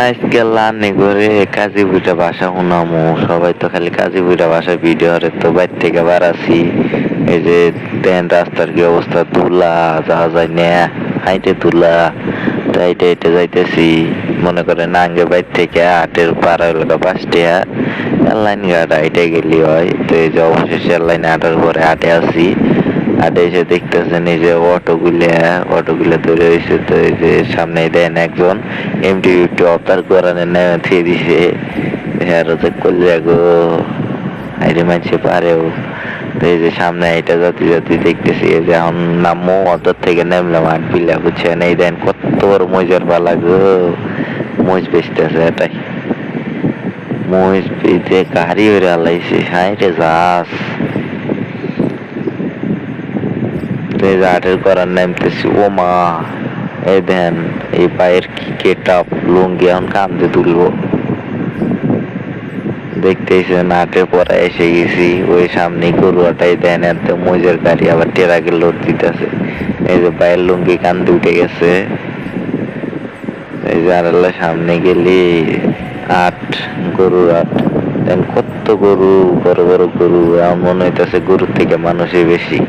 আজকে লার্নি করে কাজী বুইটা ভাষা শুনামু। সবাই তো খালি কাজী বুইটা ভাষা ভিডিও হরে, তো বাইর থেকে বাড়াছি। এই যে দেন রাস্তার কি অবস্থা, ধুলা যাওয়া যায় না, হাইটে ধুলা। তো হাইটে হাইটে যাইতেছি, মনে করে নাঙ্গে বাইর থেকে হাটের পাড়া হইলো 5 টাকা, লাইন ঘাট হাইটে গেলি হয়। তো এই যে অবশেষে লাইনে হাঁটার পরে হাটে আসি। হাটে এসে দেখতেছেন এই যে অটোগুলা ধরে হয়েছে। তো এই যে সামনে দেন একজন এমটি একটু অবতার করানের নেমে থিয়ে দিছে। হ্যাঁ যে করলে গো আইরে মানছে পারেও। তো এই যে সামনে এটা যাতে যাতে দেখতেছি, এই যে এখন নামো অটোর থেকে নামলাম, আট বিলা বুঝছেন। এই দেন কত বড় মজার পালা গো, মজ বেচতেছে এটাই। মহিষ পিঠে গাড়ি হয়ে হালাইছে, হাইটে যাস। এই যে হাটের করার নামতেছি, ও মা এই দেন এই পায়ের কি কেটাপ, লুঙ্গি এখন কান্দে তুলবো। দেখতেছেন হাটের পরে এসে গেছি, ওই সামনে গরুয়াটাই দেন এত মজের গাড়ি, আবার টেরাকে লোড দিতেছে। এই যে পায়ের লুঙ্গি কান্দে উঠে গেছে। এই যে আল্লাহ সামনে গেলি আট, গরুর আট। দেন কত গরু, বড় বড় গরু, আমার মনে হইতেছে গরুর থেকে মানুষই বেশি।